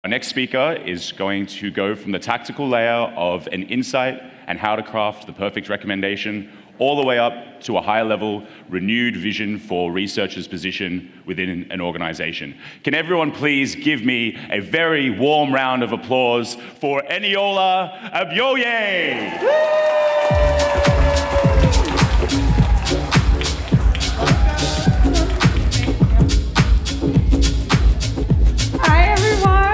Our next speaker is going to go from the tactical layer of an insight and how to craft the perfect recommendation all the way up to a higher level, renewed vision for researchers' position within an organization. Can everyone please give me a very warm round of applause for Eniola Abioye? Hi, everyone.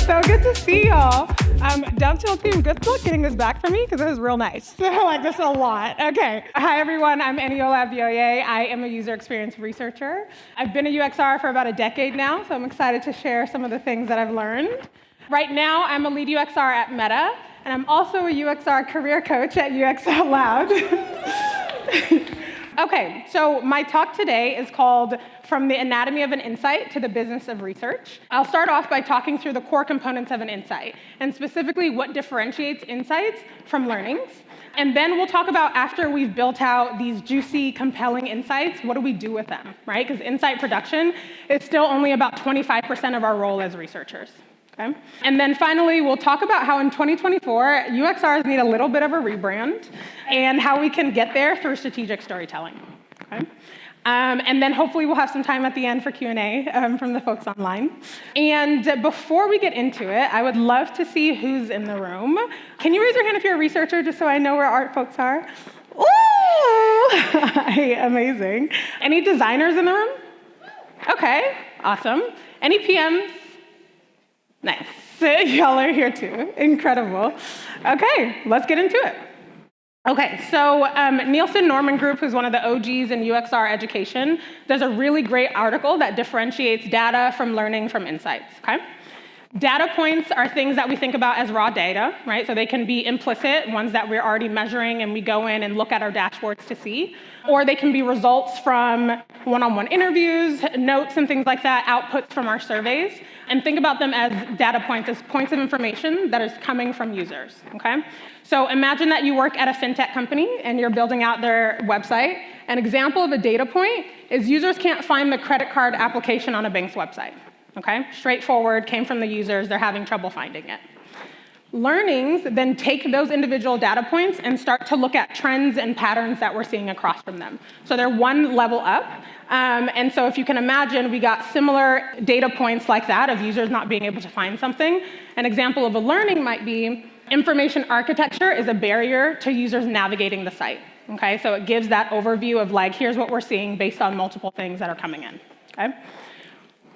So good to see y'all. Downhill team, good luck getting this back for me because it was real nice. I like this a lot. Okay. Hi, everyone. I'm Eniola Abioye. I am a user experience researcher. I've been a UXR for about a decade now, so I'm excited to share some of the things that I've learned. Right now, I'm a lead UXR at Meta, and I'm also a UXR career coach at UX Out Loud. Okay, so my talk today is called From the Anatomy of an Insight to the Business of Research. I'll start off by talking through the core components of an insight, and specifically what differentiates insights from learnings. And then we'll talk about, after we've built out these juicy, compelling insights, what do we do with them, right? Because insight production is still only about 25% of our role as researchers. Okay. And then finally, we'll talk about how in 2024, UXRs need a little bit of a rebrand and how we can get there through strategic storytelling. Okay. And then hopefully we'll have some time at the end for Q&A from the folks online. And before we get into it, I would love to see who's in the room. Can you raise your hand if you're a researcher, just so I know where art folks are? Ooh! Amazing. Any designers in the room? Okay, awesome. Any PMs? Nice. Y'all are here too. Incredible. Okay, let's get into it. Okay, so Nielsen Norman Group, who's one of the OGs in UXR education, does a really great article that differentiates data from learning from insights, okay? Data points are things that we think about as raw data, right? So they can be implicit, ones that we're already measuring and we go in and look at our dashboards to see. Or they can be results from one-on-one interviews, notes and things like that, outputs from our surveys. And think about them as data points, as points of information that is coming from users, okay? So imagine that you work at a fintech company and you're building out their website. An example of a data point is users can't find the credit card application on a bank's website. Okay, straightforward, came from the users, they're having trouble finding it. Learnings then take those individual data points and start to look at trends and patterns that we're seeing across from them. So they're one level up. And so if you can imagine, we got similar data points like that of users not being able to find something. An example of a learning might be information architecture is a barrier to users navigating the site. Okay, so it gives that overview of like, here's what we're seeing based on multiple things that are coming in. Okay.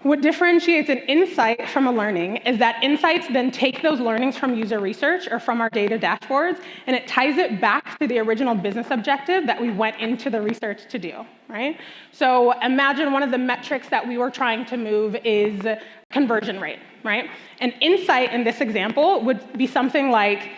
What differentiates an insight from a learning is that insights then take those learnings from user research or from our data dashboards, and it ties it back to the original business objective that we went into the research to do, right? So imagine one of the metrics that we were trying to move is conversion rate, right? An insight in this example would be something like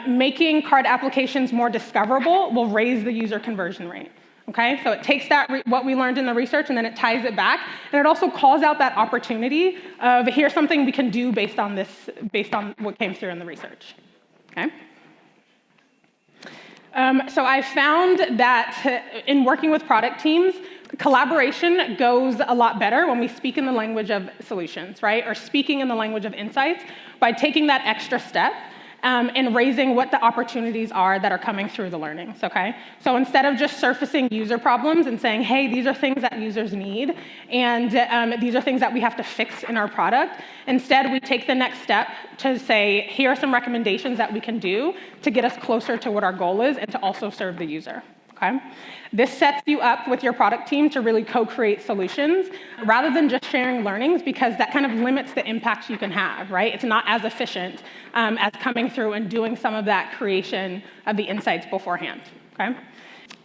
making card applications more discoverable will raise the user conversion rate. Okay, so it takes that what we learned in the research and then it ties it back, and it also calls out that opportunity of here's something we can do based on what came through in the research. Okay. So I found that in working with product teams, collaboration goes a lot better when we speak in the language of solutions, right? Or speaking in the language of insights by taking that extra step. And raising what the opportunities are that are coming through the learnings, okay? So instead of just surfacing user problems and saying, hey, these are things that users need, and these are things that we have to fix in our product, instead we take the next step to say, here are some recommendations that we can do to get us closer to what our goal is and to also serve the user. Okay? This sets you up with your product team to really co-create solutions rather than just sharing learnings, because that kind of limits the impact you can have, right? It's not as efficient as coming through and doing some of that creation of the insights beforehand, okay?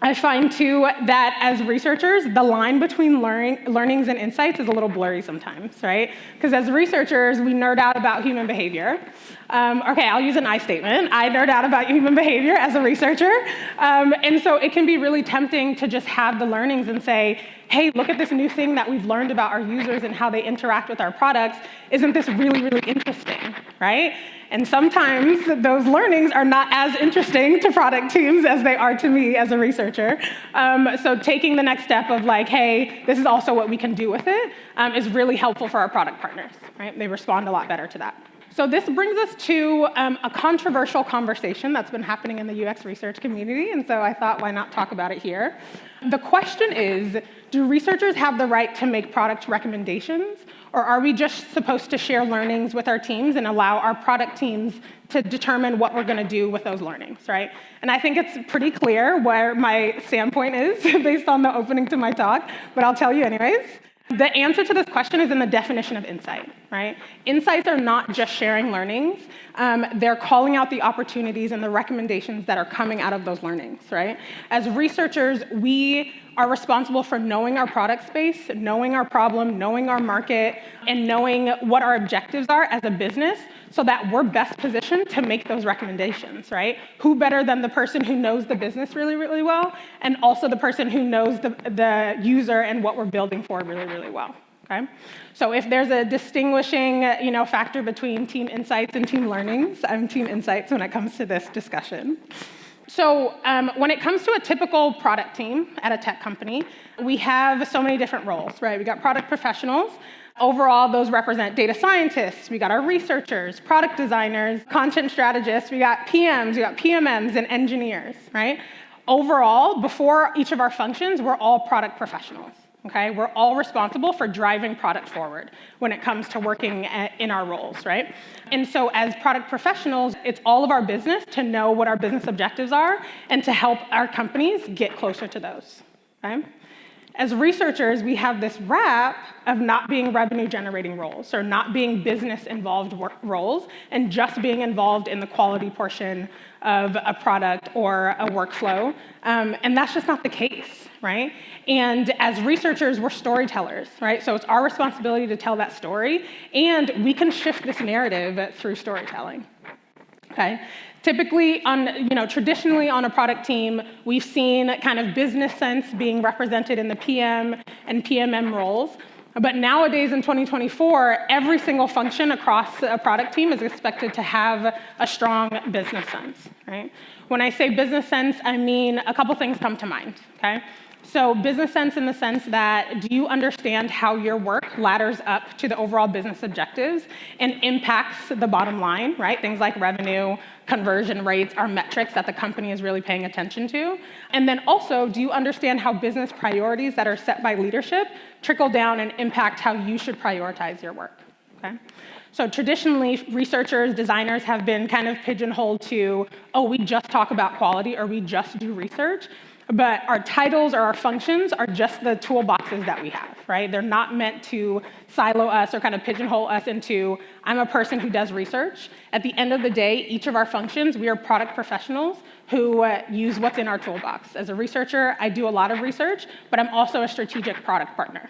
I find, too, that as researchers, the line between learnings and insights is a little blurry sometimes, right? Because as researchers, we nerd out about human behavior. Okay, I'll use an I statement. I nerd out about human behavior as a researcher. And so it can be really tempting to just have the learnings and say, hey, look at this new thing that we've learned about our users and how they interact with our products. Isn't this really, really interesting, right? And sometimes those learnings are not as interesting to product teams as they are to me as a researcher. So taking the next step of like, hey, this is also what we can do with it, is really helpful for our product partners, right? They respond a lot better to that. So this brings us to a controversial conversation that's been happening in the UX research community, and so I thought, why not talk about it here? The question is, do researchers have the right to make product recommendations, or are we just supposed to share learnings with our teams and allow our product teams to determine what we're going to do with those learnings, right? And I think it's pretty clear where my standpoint is based on the opening to my talk, but I'll tell you anyways. The answer to this question is in the definition of insight, right? Insights are not just sharing learnings. They're calling out the opportunities and the recommendations that are coming out of those learnings, right? As researchers, we are responsible for knowing our product space, knowing our problem, knowing our market, and knowing what our objectives are as a business so that we're best positioned to make those recommendations, right? Who better than the person who knows the business really, really well, and also the person who knows the user and what we're building for really, really well, okay? So if there's a distinguishing factor between team insights and team learnings, I'm team insights when it comes to this discussion. So when it comes to a typical product team at a tech company, we have so many different roles, right? We got product professionals. Overall, those represent data scientists. We got our researchers, product designers, content strategists. We got PMs, we got PMMs, and engineers, right? Overall, before each of our functions, we're all product professionals. Okay, we're all responsible for driving product forward when it comes to working in our roles, right? And so as product professionals, it's all of our business to know what our business objectives are and to help our companies get closer to those, okay? As researchers, we have this rap of not being revenue-generating roles or not being business-involved roles and just being involved in the quality portion of a product or a workflow. And that's just not the case, right? And as researchers, we're storytellers, right? So it's our responsibility to tell that story, and we can shift this narrative through storytelling, okay? Typically, traditionally on a product team, we've seen kind of business sense being represented in the PM and PMM roles. But nowadays in 2024, every single function across a product team is expected to have a strong business sense, right? When I say business sense, I mean a couple things come to mind, okay? So business sense in the sense that, do you understand how your work ladders up to the overall business objectives and impacts the bottom line, right? Things like revenue, conversion rates are metrics that the company is really paying attention to. And then also, do you understand how business priorities that are set by leadership trickle down and impact how you should prioritize your work, okay? So traditionally, researchers, designers have been kind of pigeonholed to, oh, we just talk about quality or we just do research. But our titles or our functions are just the toolboxes that we have, right? They're not meant to silo us or kind of pigeonhole us into, I'm a person who does research. At the end of the day, each of our functions, we are product professionals who use what's in our toolbox. As a researcher, I do a lot of research, but I'm also a strategic product partner.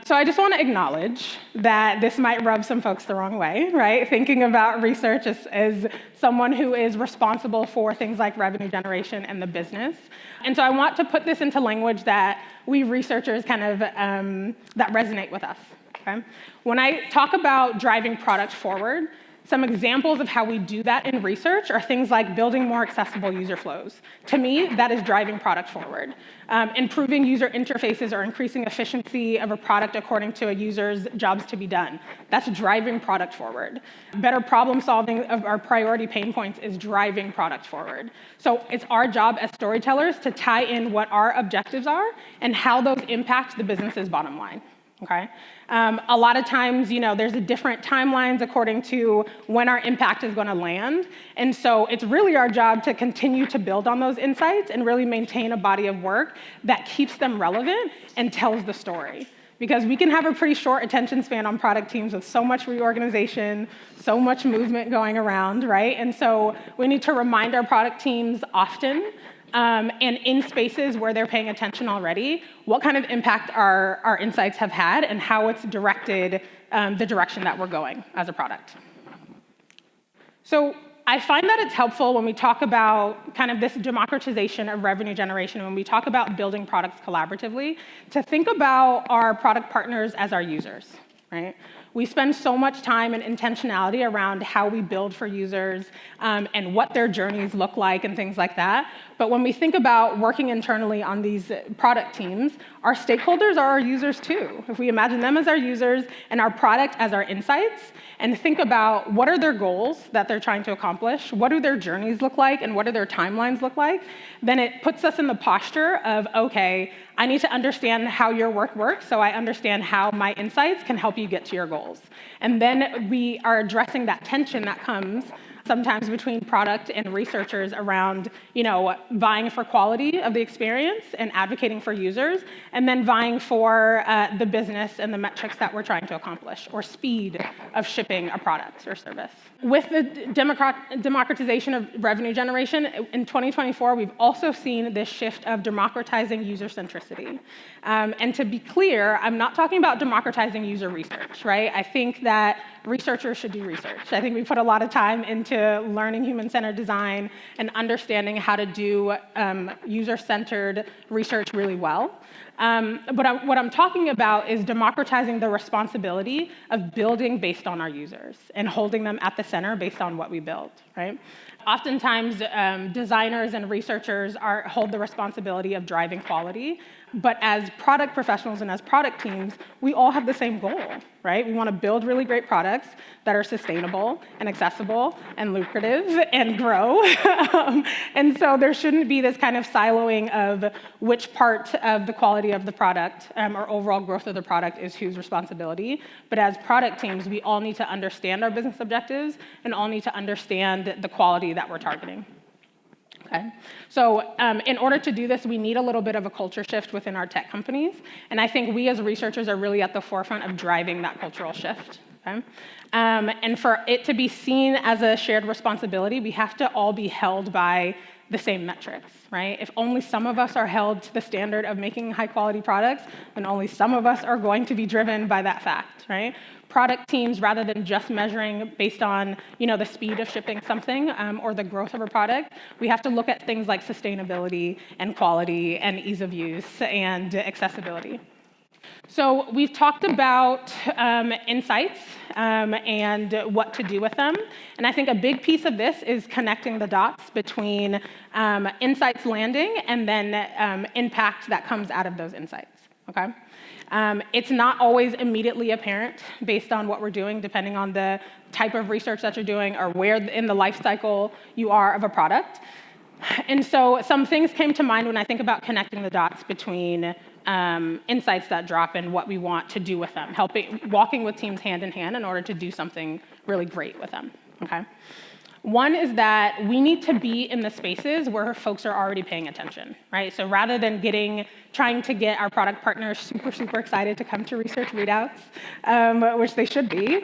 So I just want to acknowledge that this might rub some folks the wrong way, right? Thinking about research as someone who is responsible for things like revenue generation and the business. And so I want to put this into language that we researchers kind of, that resonate with us, okay? When I talk about driving product forward, some examples of how we do that in research are things like building more accessible user flows. To me, that is driving product forward. Improving user interfaces or increasing efficiency of a product according to a user's jobs to be done. That's driving product forward. Better problem solving of our priority pain points is driving product forward. So it's our job as storytellers to tie in what our objectives are and how those impact the business's bottom line. Okay. A lot of times, there's a different timelines according to when our impact is going to land. And so it's really our job to continue to build on those insights and really maintain a body of work that keeps them relevant and tells the story. Because we can have a pretty short attention span on product teams with so much reorganization, so much movement going around, right? And so we need to remind our product teams often, and in spaces where they're paying attention already, what kind of impact our insights have had and how it's directed the direction that we're going as a product. So I find that it's helpful when we talk about kind of this democratization of revenue generation, when we talk about building products collaboratively, to think about our product partners as our users, right? We spend so much time and intentionality around how we build for users and what their journeys look like and things like that. But when we think about working internally on these product teams, our stakeholders are our users too. If we imagine them as our users and our product as our insights, and think about what are their goals that they're trying to accomplish, what do their journeys look like, and what do their timelines look like, then it puts us in the posture of, okay, I need to understand how your work works, so I understand how my insights can help you get to your goals. And then we are addressing that tension that comes sometimes between product and researchers around, vying for quality of the experience and advocating for users, and then vying for the business and the metrics that we're trying to accomplish, or speed of shipping a product or service. With the democratization of revenue generation, in 2024, we've also seen this shift of democratizing user centricity. And to be clear, I'm not talking about democratizing user research, right? I think that researchers should do research. I think we put a lot of time into learning human-centered design and understanding how to do user-centered research really well. But what I'm talking about is democratizing the responsibility of building based on our users and holding them at the center based on what we build, right? Oftentimes, designers and researchers hold the responsibility of driving quality, but as product professionals and as product teams, we all have the same goal, right? We want to build really great products that are sustainable and accessible and lucrative and grow. And so there shouldn't be this kind of siloing of which part of the quality of the product or overall growth of the product is whose responsibility. But as product teams, we all need to understand our business objectives and all need to understand the quality that we're targeting. Okay. So in order to do this, we need a little bit of a culture shift within our tech companies. And I think we as researchers are really at the forefront of driving that cultural shift. Okay? And for it to be seen as a shared responsibility, we have to all be held by the same metrics, right? If only some of us are held to the standard of making high quality products, then only some of us are going to be driven by that fact, right? Product teams, rather than just measuring based on the speed of shipping something or the growth of a product, we have to look at things like sustainability and quality and ease of use and accessibility. So we've talked about insights and what to do with them. And I think a big piece of this is connecting the dots between insights landing and then impact that comes out of those insights, okay? It's not always immediately apparent based on what we're doing, depending on the type of research that you're doing or where in the life cycle you are of a product. And so some things came to mind when I think about connecting the dots between insights that drop and what we want to do with them, walking with teams hand in hand in order to do something really great with them, okay? One is that we need to be in the spaces where folks are already paying attention, right? So rather than trying to get our product partners super excited to come to research readouts, which they should be,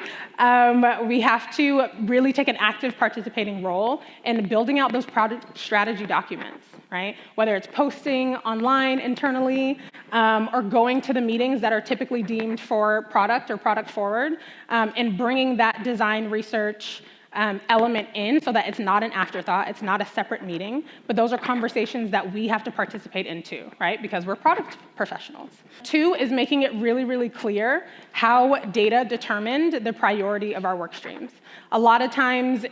we have to really take an active participating role in building out those product strategy documents, right? Whether it's posting online internally or going to the meetings that are typically deemed for product or product forward and bringing that design research element in so that it's not an afterthought, it's not a separate meeting, but those are conversations that we have to participate into, right? Because we're product professionals. Two is making it really clear how data determined the priority of our work streams. A lot of times,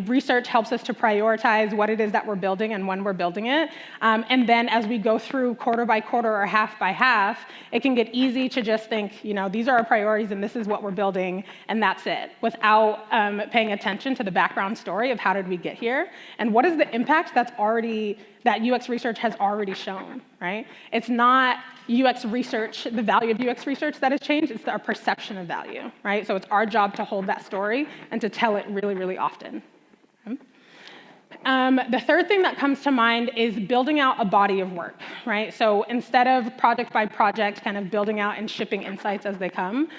research helps us to prioritize what it is that we're building and when we're building it. And then as we go through quarter by quarter or half by half, it can get easy to just think, these are our priorities and this is what we're building and that's it, without paying attention to the background story of how did we get here and what is the impact that UX research has already shown, right? It's not UX research, the value of UX research that has changed, it's our perception of value, right? So it's our job to hold that story and to tell it really often. The third thing that comes to mind is building out a body of work, right? So instead of project by project, kind of building out and shipping insights as they come,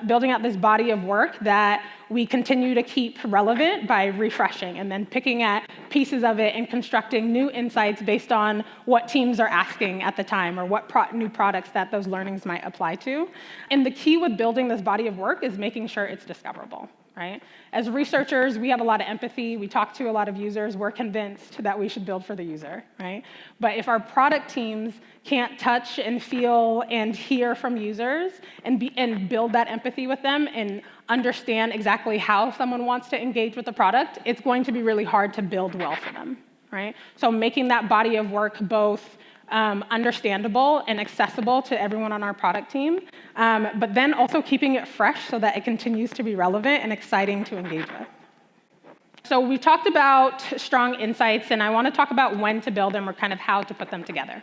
building out this body of work that we continue to keep relevant by refreshing and then picking at pieces of it and constructing new insights based on what teams are asking at the time or what new products that those learnings might apply to. And the key with building this body of work is making sure it's discoverable. right? As researchers, we have a lot of empathy. We talk to a lot of users. We're convinced that we should build for the user, right? But if our product teams can't touch and feel and hear from users and build that empathy with them and understand exactly how someone wants to engage with the product, it's going to be really hard to build well for them, right? So making that body of work both understandable and accessible to everyone on our product team, but then also keeping it fresh so that it continues to be relevant and exciting to engage with. So we've talked about strong insights, and I want to talk about when to build them or kind of how to put them together.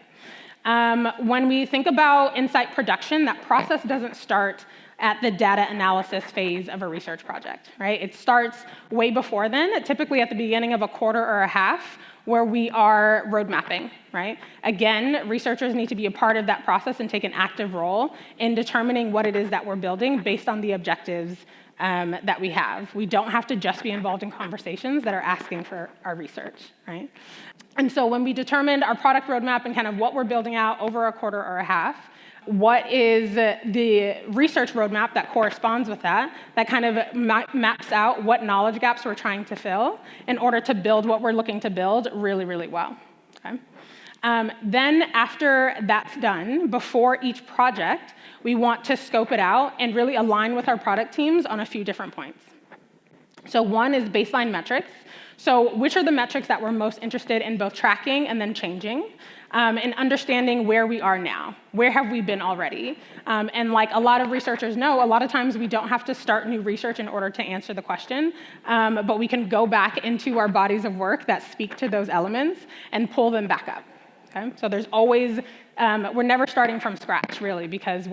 When we think about insight production, that process doesn't start at the data analysis phase of a research project, right? It starts way before then, typically at the beginning of a quarter or a half, where we are road mapping, right? Again, researchers need to be a part of that process and take an active role in determining what it is that we're building based on the objectives that we have. We don't have to just be involved in conversations that are asking for our research, right? And so when we determined our product roadmap and kind of what we're building out over a quarter or a half, what is the research roadmap that corresponds with that kind of maps out what knowledge gaps we're trying to fill in order to build what we're looking to build really, really well. Okay? Then after that's done, before each project, we want to scope it out and really align with our product teams on a few different points. So one is baseline metrics. So which are the metrics that we're most interested in both tracking and then changing, and understanding where we are now. Where have we been already? And like a lot of researchers know, a lot of times we don't have to start new research in order to answer the question, but we can go back into our bodies of work that speak to those elements and pull them back up. Okay? So there's always, we're never starting from scratch, really, because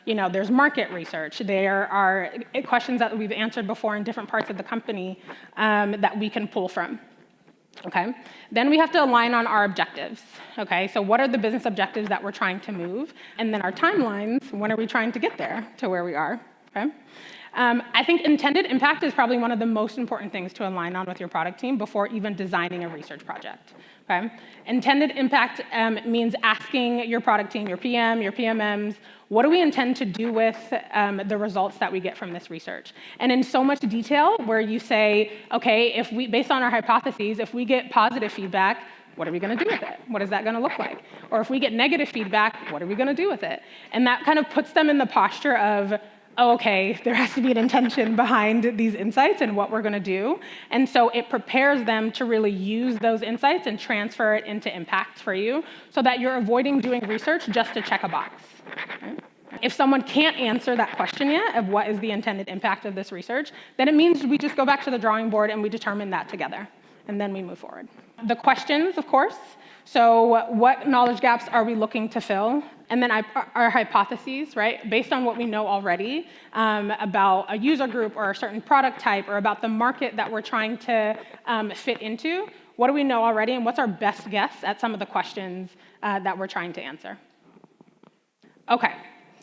there's market research. There are questions that we've answered before in different parts of the company that we can pull from. Okay? Then we have to align on our objectives. Okay? So what are the business objectives that we're trying to move? And then our timelines, when are we trying to get there to where we are? Okay? I think intended impact is probably one of the most important things to align on with your product team before even designing a research project. Okay? Intended impact means asking your product team, your PM, your PMMs, what do we intend to do with the results that we get from this research? And in so much detail where you say, okay, based on our hypotheses, if we get positive feedback, what are we going to do with it? What is that going to look like? Or if we get negative feedback, what are we going to do with it? And that kind of puts them in the posture of, oh, okay, there has to be an intention behind these insights and what we're going to do. And so it prepares them to really use those insights and transfer it into impact for you so that you're avoiding doing research just to check a box. Right? If someone can't answer that question yet of what is the intended impact of this research, then it means we just go back to the drawing board and we determine that together, and then we move forward. The questions, of course. So what knowledge gaps are we looking to fill? And then our hypotheses, right? Based on what we know already about a user group or a certain product type or about the market that we're trying to fit into, what do we know already and what's our best guess at some of the questions that we're trying to answer? Okay.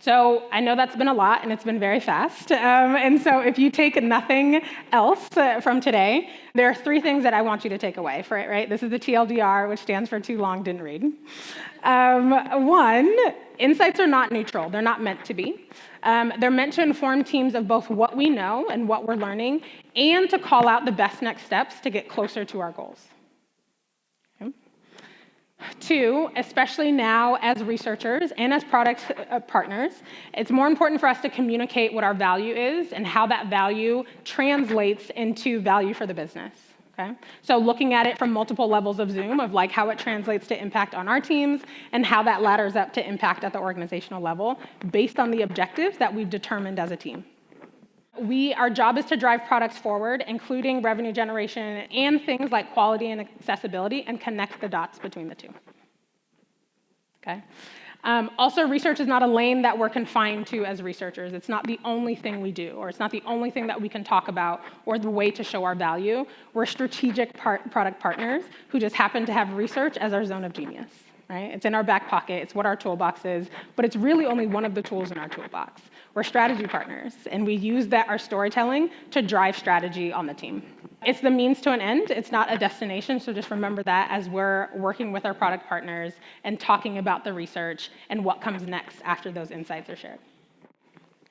So I know that's been a lot, and it's been very fast. And so if you take nothing else from today, there are 3 things that I want you to take away for it, right? This is the TLDR, which stands for too long, didn't read. 1, insights are not neutral. They're not meant to be. They're meant to inform teams of both what we know and what we're learning, and to call out the best next steps to get closer to our goals. 2, especially now as researchers and as product partners, it's more important for us to communicate what our value is and how that value translates into value for the business. Okay? So looking at it from multiple levels of zoom of like how it translates to impact on our teams and how that ladders up to impact at the organizational level based on the objectives that we've determined as a team. Our job is to drive products forward, including revenue generation and things like quality and accessibility, and connect the dots between the 2. Okay? Also, research is not a lane that we're confined to as researchers. It's not the only thing we do, or it's not the only thing that we can talk about, or the way to show our value. We're strategic product partners who just happen to have research as our zone of genius. Right? It's in our back pocket. It's what our toolbox is, but it's really only one of the tools in our toolbox. We're strategy partners, and we use our storytelling to drive strategy on the team. It's the means to an end. It's not a destination, so just remember that as we're working with our product partners and talking about the research and what comes next after those insights are shared.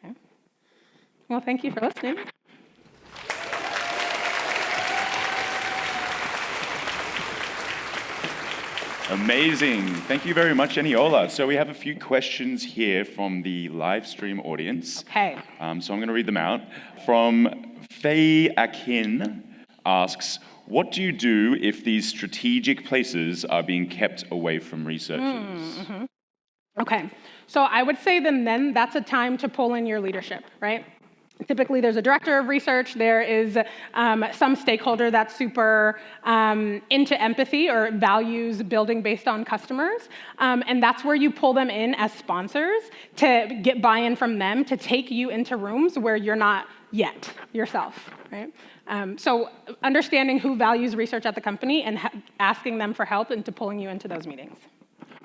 Okay. Well, thank you for listening. Amazing. Thank you very much, Eniola. So we have a few questions here from the live stream audience. Okay. So I'm going to read them out. From Faye Akin asks, what do you do if these strategic places are being kept away from researchers? Okay. So I would say then that's a time to pull in your leadership, right? Typically, there's a director of research. There is some stakeholder that's super into empathy or values building based on customers. And that's where you pull them in as sponsors to get buy-in from them to take you into rooms where you're not yet yourself, right? So understanding who values research at the company and asking them for help into pulling you into those meetings.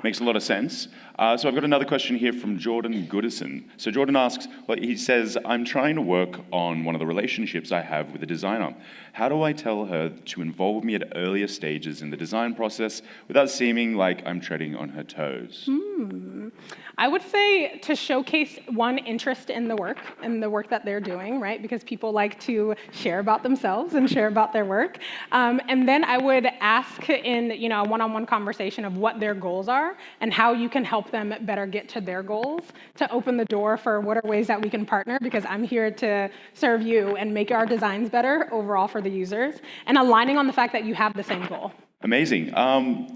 Makes a lot of sense. So I've got another question here from Jordan Goodison. So Jordan asks, well, he says, I'm trying to work on one of the relationships I have with a designer. How do I tell her to involve me at earlier stages in the design process without seeming like I'm treading on her toes? I would say to showcase one interest in the work and the work that they're doing, right? Because people like to share about themselves and share about their work. And then I would ask in a one-on-one conversation of what their goals are and how you can help them better get to their goals to open the door for what are ways that we can partner, because I'm here to serve you and make our designs better overall for the users, and aligning on the fact that you have the same goal. Amazing.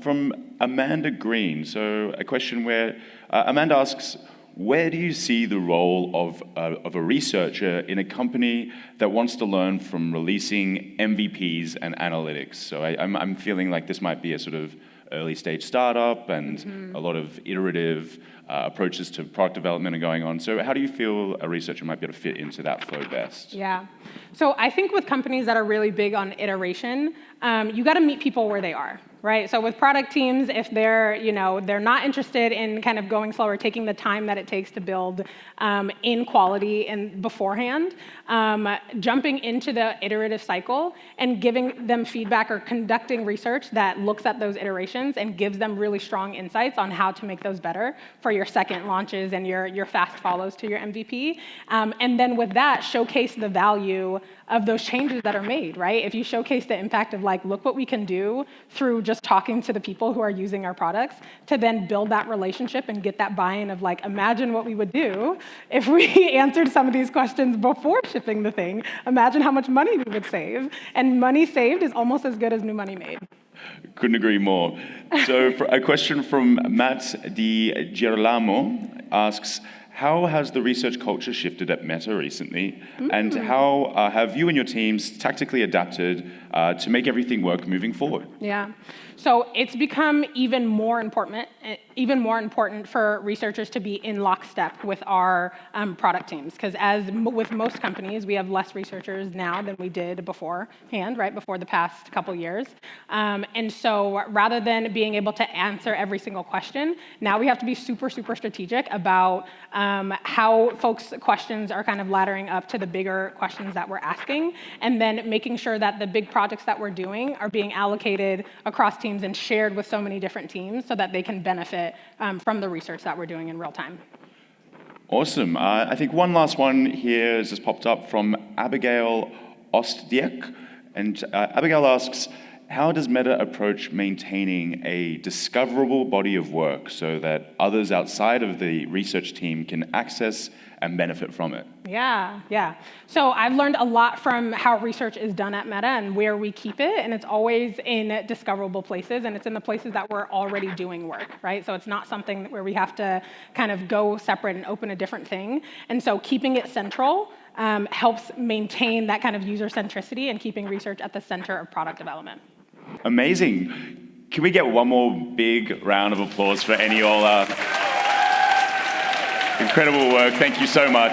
From Amanda Green, so a question where Amanda asks, where do you see the role of a researcher in a company that wants to learn from releasing MVPs and analytics? So I'm feeling like this might be a sort of early stage startup and a lot of iterative approaches to product development are going on. So how do you feel a researcher might be able to fit into that flow best? Yeah. So I think with companies that are really big on iteration, you got to meet people where they are, right? So with product teams, if they're not interested in kind of going slower, taking the time that it takes to build in quality and beforehand, jumping into the iterative cycle and giving them feedback or conducting research that looks at those iterations and gives them really strong insights on how to make those better for your second launches and your fast follows to your MVP. And then with that, showcase the value of those changes that are made, right? If you showcase the impact of look what we can do through just talking to the people who are using our products, to then build that relationship and get that buy-in of imagine what we would do if we answered some of these questions before shipping the thing. Imagine how much money we would save. And money saved is almost as good as new money made. Couldn't agree more. So for a question from Matt Di Girolamo asks, how has the research culture shifted at Meta recently? And how have you and your teams tactically adapted to make everything work moving forward? Yeah. So it's become even more important for researchers to be in lockstep with our product teams, because as with most companies, we have less researchers now than we did beforehand, right, before the past couple years. And so rather than being able to answer every single question, now we have to be super, super strategic about how folks' questions are kind of laddering up to the bigger questions that we're asking, and then making sure that the big projects that we're doing are being allocated across teams and shared with so many different teams so that they can benefit from the research that we're doing in real time. Awesome. I think one last one here has just popped up from Abigail Ostdiek. And Abigail asks, how does Meta approach maintaining a discoverable body of work so that others outside of the research team can access and benefit from it? Yeah. So I've learned a lot from how research is done at Meta and where we keep it, and it's always in discoverable places, and it's in the places that we're already doing work, right? So it's not something where we have to kind of go separate and open a different thing. And so keeping it central helps maintain that kind of user centricity and keeping research at the center of product development. Amazing. Can we get one more big round of applause for Eniola? Incredible work. Thank you so much.